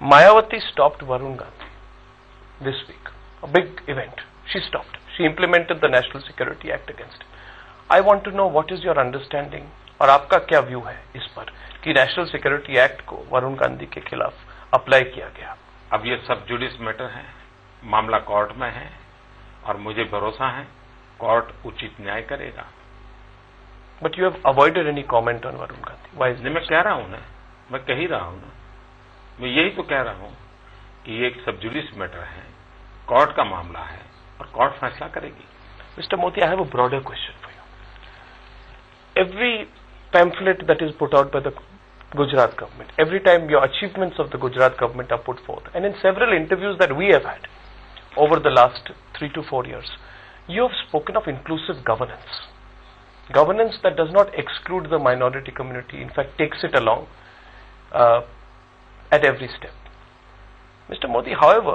Mayawati stopped Varun Gandhi this week. A big event. She stopped. She implemented the National Security Act against him. I want to know what is your understanding और आपका क्या view है इस पर कि national security act को वरुण गांधी के खिलाफ अप्लाई किया गया। अब ये सब जुडिस मैटर है, मामला कोर्ट में है और मुझे भरोसा है कोर्ट उचित न्याय करेगा। But you have avoided any comment on Varun Gandhi. Why is मैं कह रहा हूं ना, मैं कह ही रहा हूं ना, मैं यही तो कह रहा हूं कि ये एक सब जुडिस मैटर है, कोर्ट का मामला है और कोर्ट फैसला करेगी। Mister Modi, I have a broader question for you. Every pamphlet that is put out by the Gujarat government, every time your achievements of the Gujarat government are put forth, and in several interviews that we have had over the last 3 to 4 years, you have spoken of inclusive governance. Governance that does not exclude the minority community, in fact takes it along at every step. Mr. Modi, however,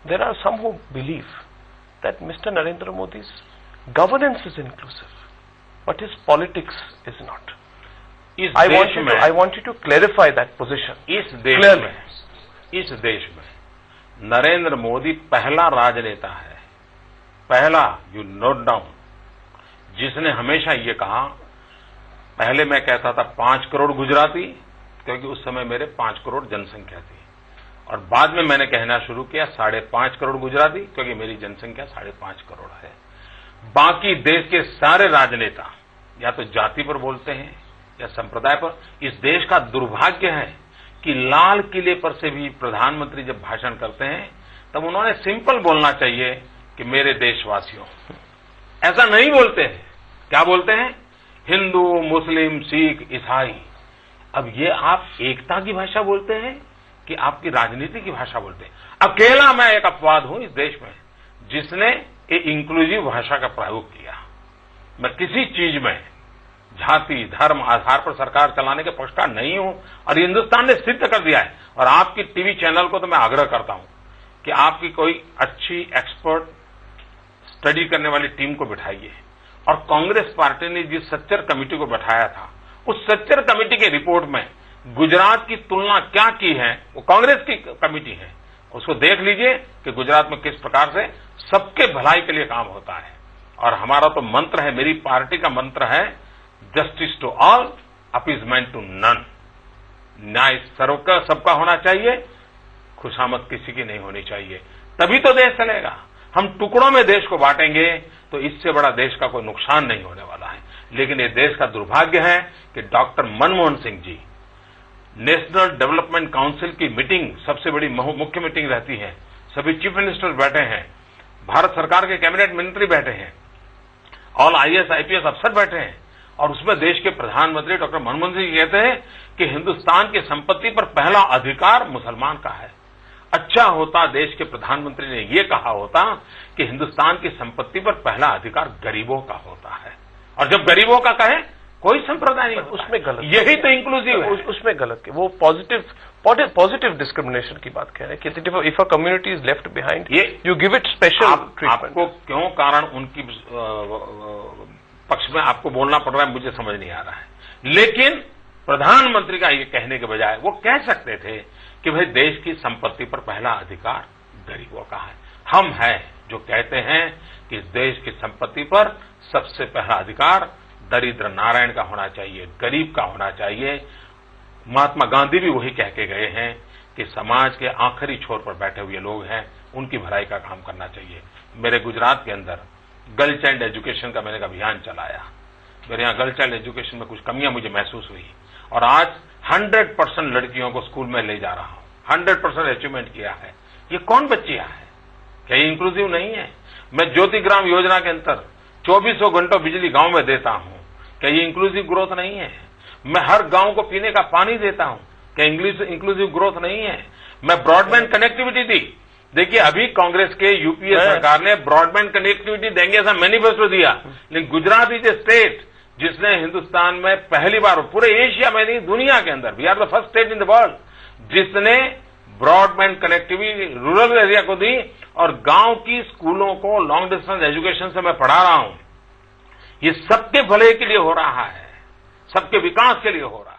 there are some who believe that Mr. Narendra Modi's governance is inclusive, but his politics is not. I want you to clarify that position. इस देश में नरेंद्र मोदी पहला राजनेता है, पहला, you note down, जिसने हमेशा ये कहा, पहले मैं कहता था 5 करोड़ गुजराती, क्योंकि उस समय मेरे 5 करोड़ जनसंख्या थी, और बाद में मैंने कहना शुरू किया 5.5 करोड़ गुजराती, क्योंकि मेरी जनसंख्या 5.5 करोड़ है। बाकी देश के सारे राजनेता या तो जाति पर बोलते हैं या संप्रदाय पर। इस देश का दुर्भाग्य है कि लाल किले पर से भी प्रधानमंत्री जब भाषण करते हैं तब उन्होंने सिंपल बोलना चाहिए कि मेरे देशवासियों, ऐसा नहीं बोलते हैं। क्या बोलते हैं? हिंदू, मुस्लिम, सिख, ईसाई। अब ये आप एकता की भाषा बोलते हैं कि आपकी राजनीति की भाषा बोलते हैं? अकेला मैं एक अपवाद हूं इस देश में जिसने ये इंक्लूसिव भाषा का प्रयोग किया। मैं किसी चीज में जाति धर्म आधार पर सरकार चलाने के पक्षकार नहीं हूं, और हिंदुस्तान ने सिद्ध कर दिया है। और आपकी टीवी चैनल को तो मैं आग्रह करता हूं कि आपकी कोई अच्छी एक्सपर्ट स्टडी करने वाली टीम को बिठाइए। और कांग्रेस पार्टी ने जिस सच्चर कमेटी को बैठाया था, उस सच्चर कमेटी की रिपोर्ट में गुजरात की तुलना क्या की है, वो कांग्रेस की कमेटी है, उसको देख लीजिए कि गुजरात में किस प्रकार से सबके भलाई के लिए काम होता है। और हमारा तो मंत्र है, मेरी पार्टी का मंत्र है, justice to all, appeasement to none. न्याय सर्वका सबका होना चाहिए, खुशामद किसी की नहीं होनी चाहिए, तभी तो देश चलेगा। हम टुकड़ों में देश को बांटेंगे तो इससे बड़ा देश का कोई नुकसान नहीं होने वाला है। लेकिन ये देश का दुर्भाग्य है कि doctor Manmohan Singh ji, national development council की मीटिंग सबसे बड़ी मुख्य मीटिंग रहती है, सभी चीफ मिनिस्टर बैठे हैं, भारत सरकार के कैबिनेट मंत्री बैठे हैं, ऑल आईएएस आईपीएस अफसर बैठे हैं, और उसमें देश के प्रधानमंत्री डॉक्टर मनमोहन सिंह कहते हैं कि हिंदुस्तान की संपत्ति पर पहला अधिकार मुसलमान का है। अच्छा होता देश के प्रधानमंत्री ने यह कहा होता कि हिंदुस्तान की संपत्ति पर पहला अधिकार गरीबों का होता है, और जब गरीबों का कहे कोई संप्रदाय नहीं, उसमें गलत, यही तो इंक्लूसिव है। उसमें गलत है, वो पॉजिटिव डिस्क्रिमिनेशन की बात कह रहे हैं कि if a community is left behind, you give it special treatment. आपको क्यों कारण उनकी पक्ष में आपको बोलना पड़ रहा है, मुझे समझ नहीं आ रहा है। लेकिन प्रधानमंत्री का ये कहने के बजाय वो कह सकते थे कि भाई देश की संपत्ति पर पहला अधिकार गरीबों का है। हम हैं जो कहते हैं कि इस देश की संपत्ति पर सबसे पहला अधिकार दरिद्र नारायण का होना चाहिए, गरीब का होना चाहिए। महात्मा गांधी भी वही कह के गए हैं कि समाज के आखिरी छोर पर बैठे हुए लोग हैं, उनकी भलाई का काम करना चाहिए। मेरे गुजरात के अंदर गर्ल चाइल्ड एजुकेशन का मैंने एक अभियान चलाया। मेरे यहाँ गर्ल चाइल्ड एजुकेशन में कुछ कमियां मुझे महसूस हुई, और आज 100% लड़कियों को स्कूल में ले जा रहा हूं, 100% अचीवमेंट किया है। ये कौन बच्चियां हैं? क्या ये इंक्लूसिव नहीं है? मैं ज्योति ग्राम योजना के अंतर 2400 घंटों बिजली गांव में देता हूं, क्या ये इंक्लूसिव ग्रोथ नहीं है? मैं हर गांव को पीने का पानी देता हूं, क्या इंक्लूसिव ग्रोथ नहीं है? मैं ब्रॉडबैंड कनेक्टिविटी दी। देखिए, अभी कांग्रेस के यूपीए सरकार ने ब्रॉडबैंड कनेक्टिविटी देंगे ऐसा मैनिफेस्टो दिया, लेकिन गुजरात इज ए स्टेट जिसने हिंदुस्तान में पहली बार, पूरे एशिया में नहीं दुनिया के अंदर, we are the first state in the world जिसने ब्रॉडबैंड कनेक्टिविटी रूरल एरिया को दी। और गांव की स्कूलों को लॉन्ग डिस्टेंस एजुकेशन से मैं पढ़ा रहा हूं। ये सबके भले के लिए हो रहा है, सबके विकास के लिए हो रहा है।